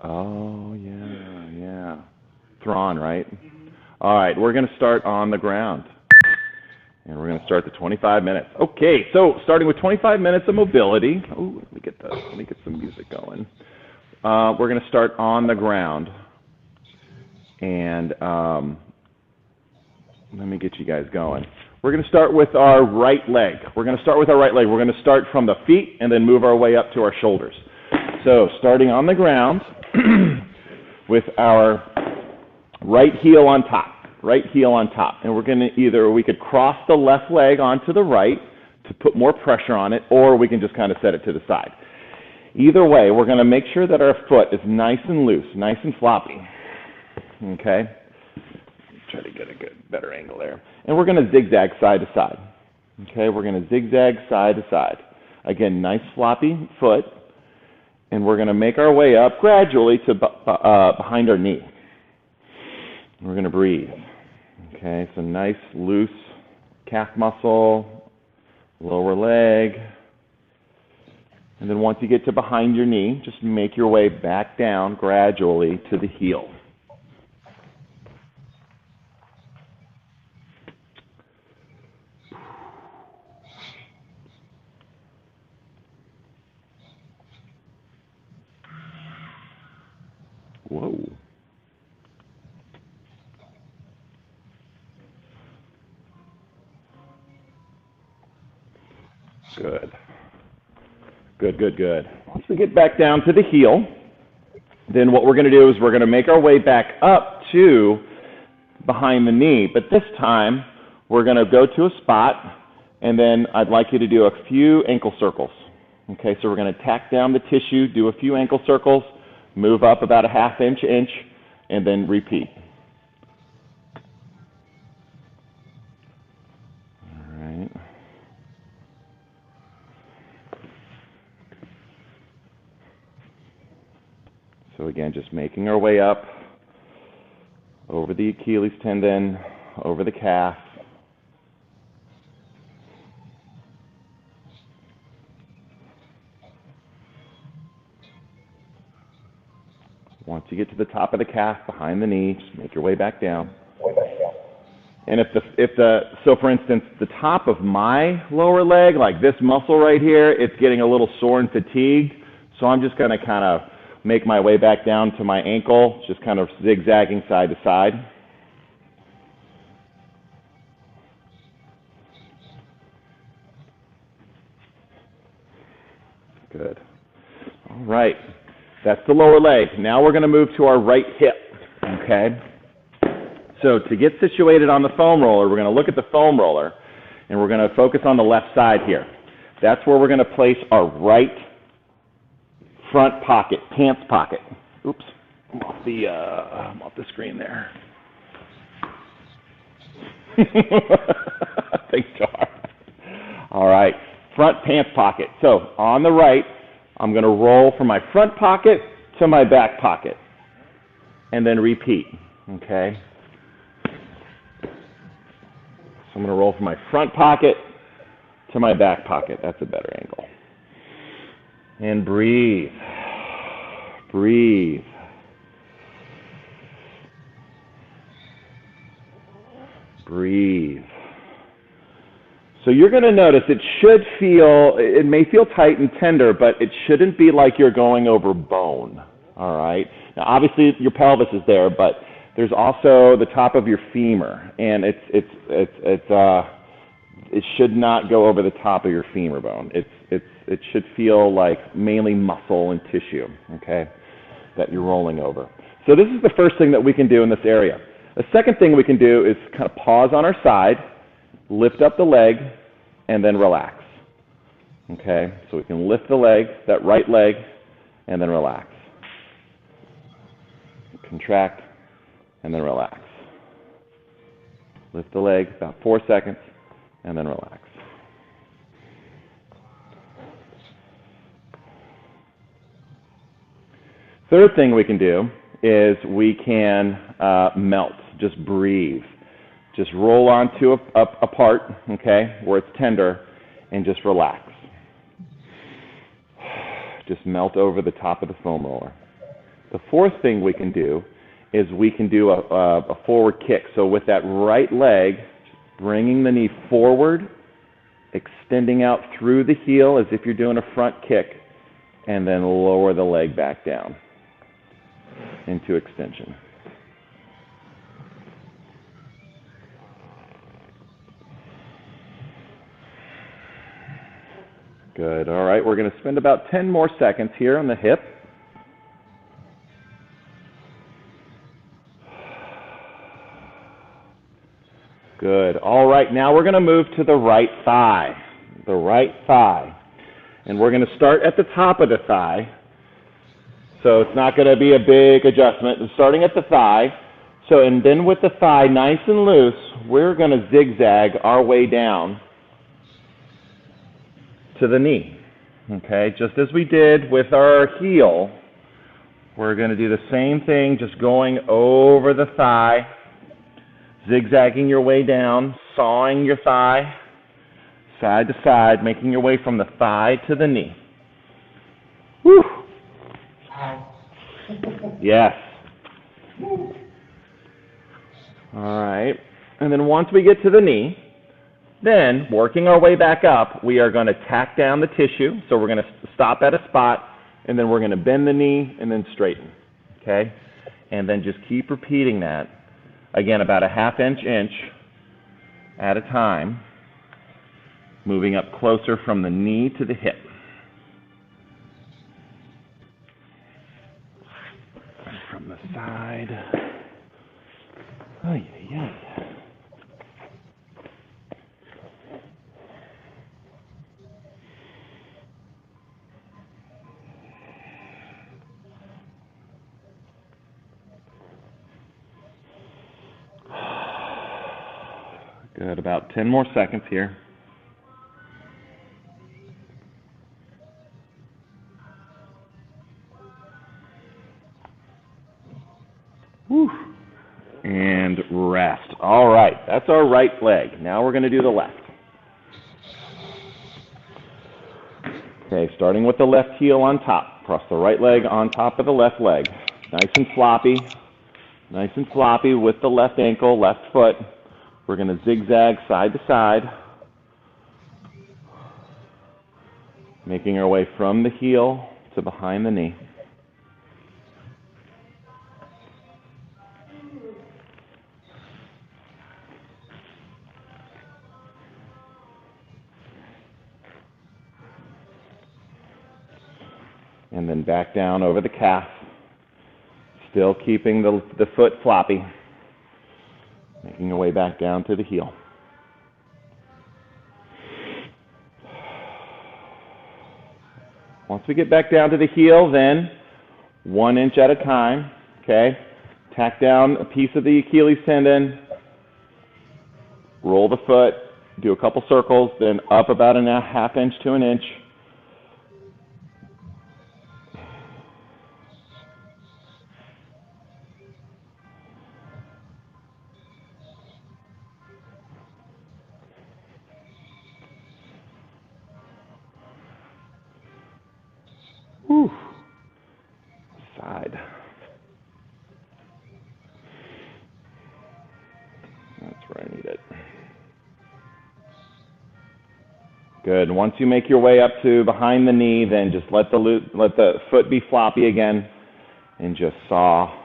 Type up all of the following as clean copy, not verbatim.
Oh, yeah. Thrawn, right? All right, we're going to start on the ground. And we're going to start the 25 minutes. Okay, so starting with 25 minutes of mobility. Oh, let me get some music going. We're going to start on the ground. And let me get you guys going. We're going to start with our right leg. We're going to start from the feet and then move our way up to our shoulders. So starting on the ground with our right heel on top. And we're going to we could cross the left leg onto the right to put more pressure on it, or we can just kind of set it to the side. Either way, we're going to make sure that our foot is nice and loose, nice and floppy. Okay? Try to get a better angle there. And we're going to zigzag side to side. Okay? We're going to zigzag side to side. Again, nice floppy foot. And we're going to make our way up gradually to behind our knee. We're going to breathe. Okay, so nice, loose calf muscle, lower leg. And then once you get to behind your knee, just make your way back down gradually to the heel. Whoa. Good. Once we get back down to the heel, then what we're going to do is we're going to make our way back up to behind the knee. But this time, we're going to go to a spot, and then I'd like you to do a few ankle circles. Okay, so we're going to tack down the tissue, do a few ankle circles, move up about a half inch, and then repeat. All right. So again, just making our way up over the Achilles tendon, over the calf. Once you get to the top of the calf, behind the knee, just make your way back down. And so for instance, the top of my lower leg, like this muscle right here, it's getting a little sore and fatigued. So I'm just going to kind of make my way back down to my ankle, just kind of zigzagging side to side. Good. All right. That's the lower leg. Now we're going to move to our right hip. Okay? So to get situated on the foam roller, we're going to look at the foam roller, and we're going to focus on the left side here. That's where we're going to place our right front pocket, pants pocket. Oops, I'm off the screen there. Thanks, Jar. All right, front pants pocket. So on the right, I'm going to roll from my front pocket to my back pocket, and then repeat. Okay. So I'm going to roll from my front pocket to my back pocket. That's a better angle. And breathe. Breathe. Breathe. So you're going to notice it may feel tight and tender, but it shouldn't be like you're going over bone. All right? Now, obviously, your pelvis is there, but there's also the top of your femur, and it should not go over the top of your femur bone. It should feel like mainly muscle and tissue, okay, that you're rolling over. So this is the first thing that we can do in this area. The second thing we can do is kind of pause on our side, lift up the leg, and then relax. Okay, so we can lift the leg, that right leg, and then relax. Contract, and then relax. Lift the leg, about 4 seconds, and then relax. Third thing we can do is we can melt, just breathe. Just roll onto a part, okay, where it's tender, and just relax. just melt over the top of the foam roller. The fourth thing we can do is we can do a forward kick. So with that right leg, bringing the knee forward, extending out through the heel as if you're doing a front kick, and then lower the leg back down into extension. Good. All right, we're going to spend about 10 more seconds here on the hip. Good. All right, now we're going to move to the right thigh. The right thigh. And we're going to start at the top of the thigh. So it's not going to be a big adjustment. It's starting at the thigh. So, and then with the thigh nice and loose, we're going to zigzag our way down to the knee. Okay, just as we did with our heel, we're going to do the same thing, just going over the thigh, zigzagging your way down, sawing your thigh side to side, making your way from the thigh to the knee. Whew. Yes. All right, and then once we get to the knee, then, working our way back up, we are going to tack down the tissue. So we're going to stop at a spot, and then we're going to bend the knee and then straighten. Okay? And then just keep repeating that. Again, about a half-inch at a time, moving up closer from the knee to the hip. From the side. Oh, yeah. Good, about 10 more seconds here. Whew. And rest. All right, that's our right leg. Now we're going to do the left. Okay, starting with the left heel on top. Cross the right leg on top of the left leg. Nice and floppy. Nice and floppy with the left ankle, left foot. We're going to zigzag side to side, making our way from the heel to behind the knee. And then back down over the calf, still keeping the foot floppy, making our way back down to the heel. Once we get back down to the heel, then 1 inch at a time, okay? Tack down a piece of the Achilles tendon, roll the foot, do a couple circles, then up about a half inch to an inch. Whew. Side. That's where I need it. Good. Once you make your way up to behind the knee, then just let the foot be floppy again, and just saw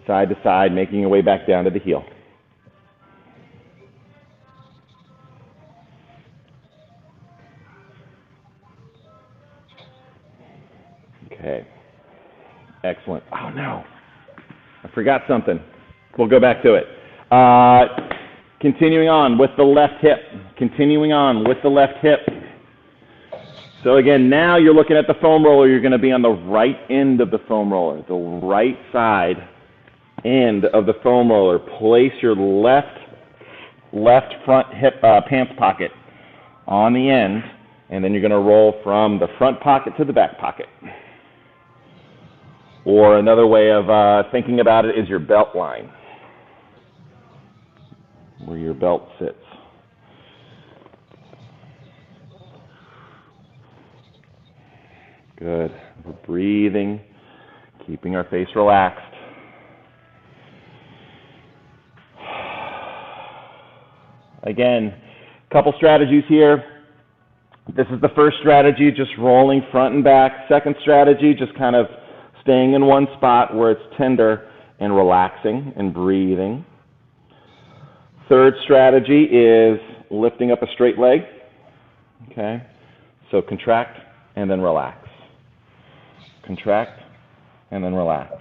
side to side, making your way back down to the heel. Okay. Excellent. Oh, no. I forgot something. We'll go back to it. Continuing on with the left hip. Continuing on with the left hip. So again, now you're looking at the foam roller. You're going to be on the right end of the foam roller, the right side end of the foam roller. Place your left front hip pants pocket on the end, and then you're going to roll from the front pocket to the back pocket. Or another way of thinking about it is your belt line, where your belt sits. Good. We're breathing, keeping our face relaxed. Again, a couple strategies here. This is the first strategy, just rolling front and back. Second strategy, just kind of staying in one spot where it's tender and relaxing and breathing. Third strategy is lifting up a straight leg. Okay? So contract and then relax. Contract and then relax.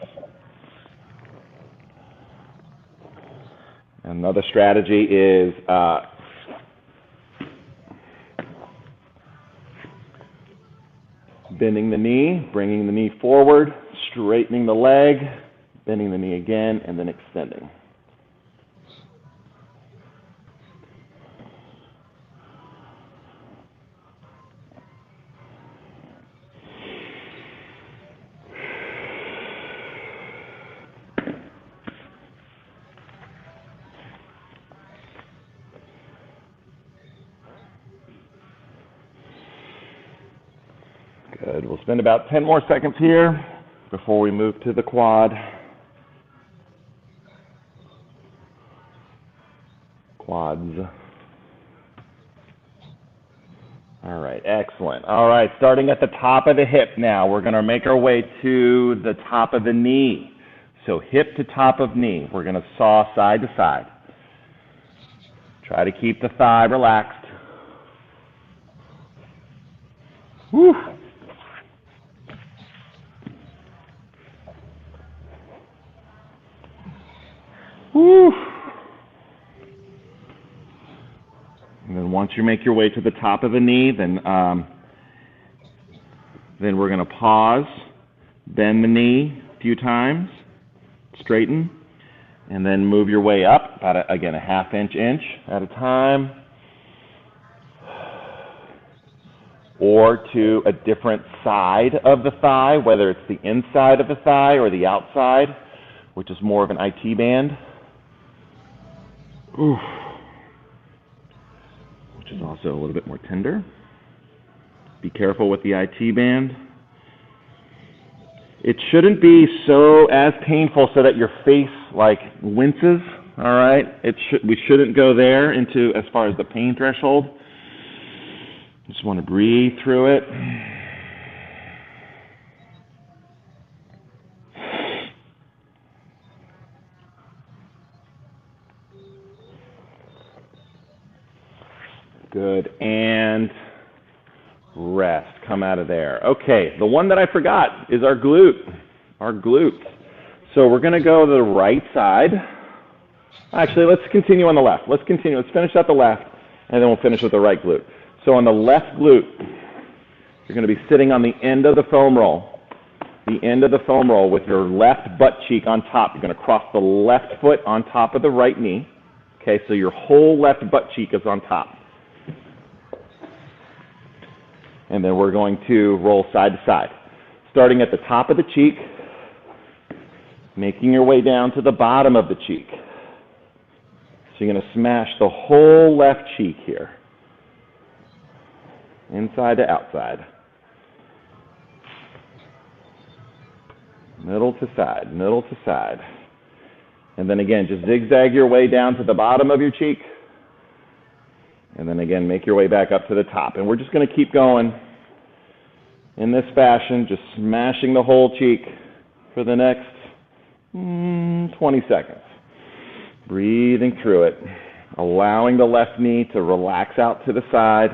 Another strategy is bending the knee, bringing the knee forward, straightening the leg, bending the knee again, and then extending. Good. We'll spend about 10 more seconds here before we move to the quad. Quads. All right, excellent. All right, starting at the top of the hip now, we're going to make our way to the top of the knee. So hip to top of knee. We're going to saw side to side. Try to keep the thigh relaxed. Whew. Whew. And then once you make your way to the top of the knee, then we're going to pause, bend the knee a few times, straighten, and then move your way up, about again a half inch at a time, or to a different side of the thigh, whether it's the inside of the thigh or the outside, which is more of an IT band. Oof. Which is also a little bit more tender. Be careful with the IT band. It shouldn't be so as painful so that your face like winces, all right? We shouldn't go there into as far as the pain threshold. Just want to breathe through it. Good, and rest, come out of there. Okay, the one that I forgot is our glute, So we're going to go to the right side. Actually, let's continue on the left. Let's finish at the left, and then we'll finish with the right glute. So on the left glute, you're going to be sitting on the end of the foam roll. The end of the foam roll with your left butt cheek on top. You're going to cross the left foot on top of the right knee. Okay, so your whole left butt cheek is on top. And then we're going to roll side to side. Starting at the top of the cheek, making your way down to the bottom of the cheek. So you're going to smash the whole left cheek here. Inside to outside. Middle to side, middle to side. And then again, just zigzag your way down to the bottom of your cheek. And then again, make your way back up to the top. And we're just going to keep going in this fashion, just smashing the whole cheek for the next 20 seconds. Breathing through it, allowing the left knee to relax out to the side.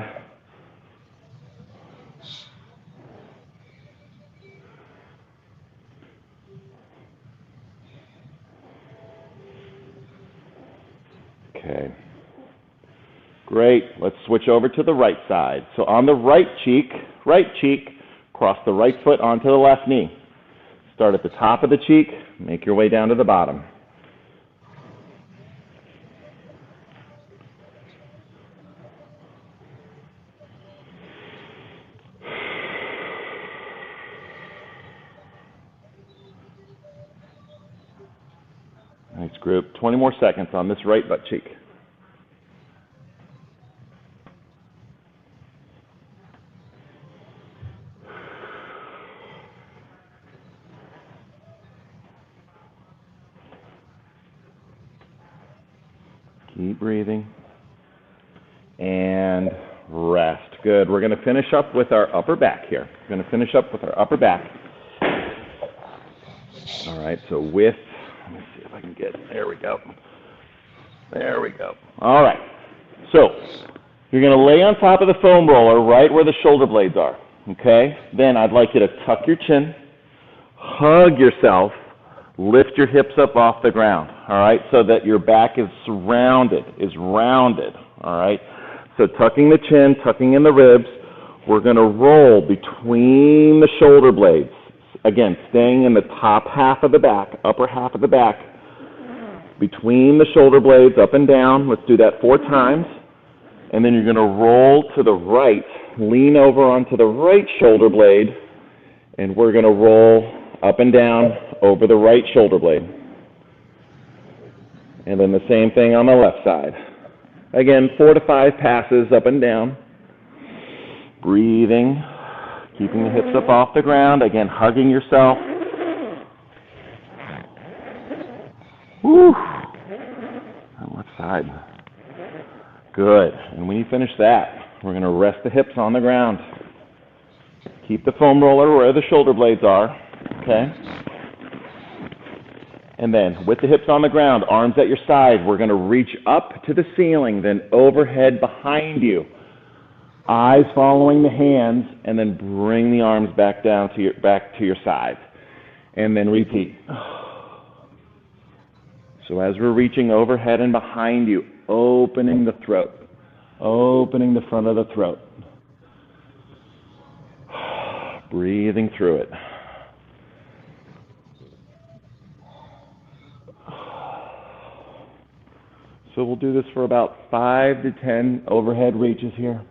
Okay. Great. Let's switch over to the right side. So on the right cheek, cross the right foot onto the left knee. Start at the top of the cheek, make your way down to the bottom. Nice group. 20 more seconds on this right butt cheek. Keep breathing. And rest. Good. We're going to finish up with our upper back here. We're going to finish up with our upper back. All right, so let me see if I can get, there we go. There we go. All right. So you're going to lay on top of the foam roller right where the shoulder blades are, okay? Then I'd like you to tuck your chin, hug yourself, lift your hips up off the ground, all right, so that your back is rounded, all right? So tucking the chin, tucking in the ribs, we're going to roll between the shoulder blades. Again, staying in the top half of the back, upper half of the back, between the shoulder blades, up and down. Let's do that 4 times. And then you're going to roll to the right, lean over onto the right shoulder blade, and we're going to roll up and down over the right shoulder blade. And then the same thing on the left side. Again, 4 to 5 passes up and down. Breathing, keeping the hips up off the ground. Again, hugging yourself. Woo! On left side. Good. And when you finish that, we're going to rest the hips on the ground. Keep the foam roller where the shoulder blades are. Okay? And then, with the hips on the ground, arms at your side, we're going to reach up to the ceiling, then overhead behind you. Eyes following the hands, and then bring the arms back down to your side. And then repeat. So as we're reaching overhead and behind you, opening the throat, opening the front of the throat. Breathing through it. So we'll do this for about 5 to 10 overhead reaches here.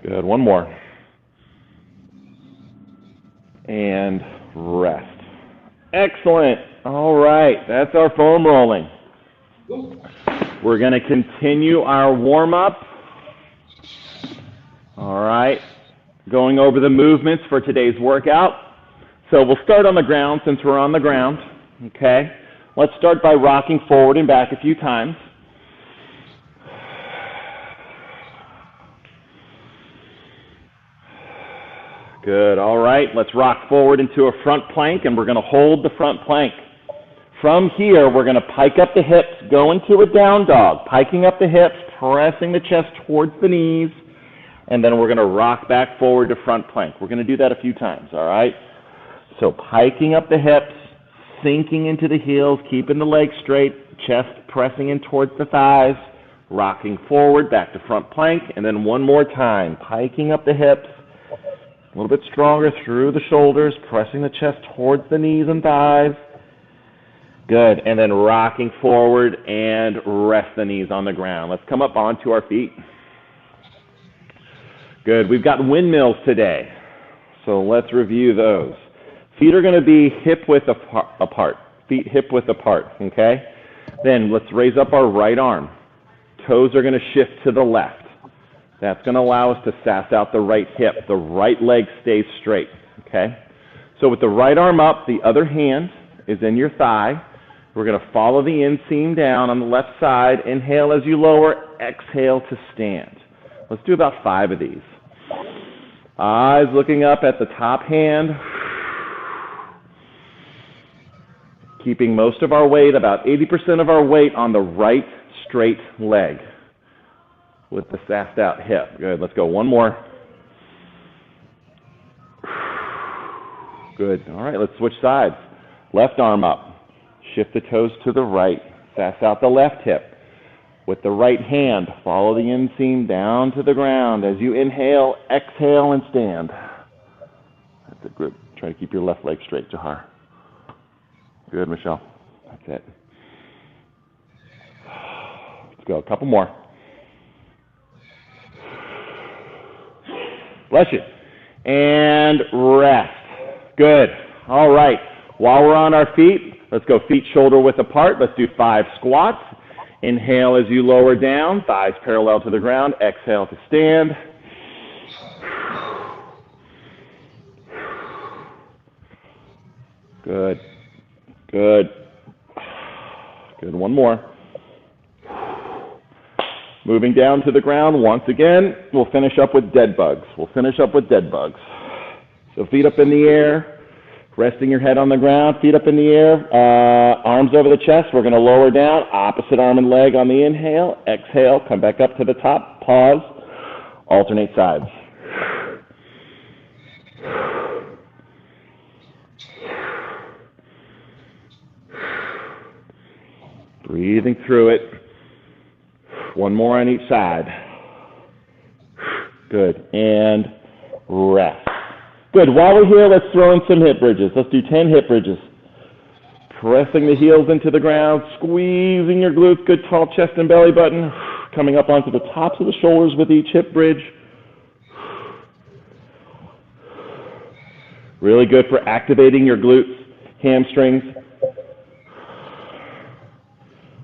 Good. One more. And rest. Excellent. All right. That's our foam rolling. We're going to continue our warm-up. All right. Going over the movements for today's workout. So we'll start on the ground since we're on the ground. Okay. Let's start by rocking forward and back a few times. Good. All right. Let's rock forward into a front plank, and we're going to hold the front plank. From here, we're going to pike up the hips, go into a down dog, piking up the hips, pressing the chest towards the knees, and then we're going to rock back forward to front plank. We're going to do that a few times, all right? So piking up the hips, sinking into the heels, keeping the legs straight, chest pressing in towards the thighs, rocking forward back to front plank, and then one more time, piking up the hips, a little bit stronger through the shoulders, pressing the chest towards the knees and thighs. Good. And then rocking forward and rest the knees on the ground. Let's come up onto our feet. Good. We've got windmills today. So let's review those. Feet are going to be hip width apart. Feet hip width apart. Okay? Then let's raise up our right arm. Toes are going to shift to the left. That's going to allow us to sass out the right hip. The right leg stays straight. Okay? So with the right arm up, the other hand is in your thigh. We're going to follow the inseam down on the left side. Inhale as you lower. Exhale to stand. Let's do about 5 of these. Eyes looking up at the top hand. Keeping most of our weight, about 80% of our weight, on the right straight leg with the sassed out hip. Good. Let's go. One more. Good. All right. Let's switch sides. Left arm up. Shift the toes to the right. Sass out the left hip. With the right hand, follow the inseam down to the ground. As you inhale, exhale, and stand. That's it. Good. Try to keep your left leg straight, Jahar. Good, Michelle. That's it. Let's go. A couple more. Bless you. And rest. Good. All right. While we're on our feet, let's go feet shoulder width apart. Let's do 5 squats. Inhale as you lower down, thighs parallel to the ground. Exhale to stand. Good. Good. Good. One more. Moving down to the ground once again. We'll finish up with dead bugs. So feet up in the air, resting your head on the ground, feet up in the air, arms over the chest. We're going to lower down, opposite arm and leg on the inhale. Exhale, come back up to the top, pause, alternate sides. Breathing through it. One more on each side. Good. And rest. Good. While we're here, let's throw in some hip bridges. Let's do 10 hip bridges. Pressing the heels into the ground, squeezing your glutes, good tall chest and belly button. Coming up onto the tops of the shoulders with each hip bridge. Really good for activating your glutes, hamstrings.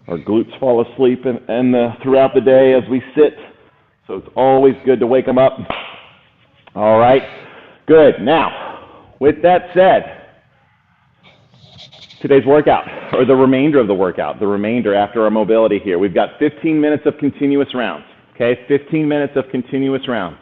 Our glutes fall asleep throughout the day as we sit, so it's always good to wake them up. All right, good. Now, with that said, today's workout, or the remainder of the workout, the remainder after our mobility here, we've got 15 minutes of continuous rounds, okay? 15 minutes of continuous rounds.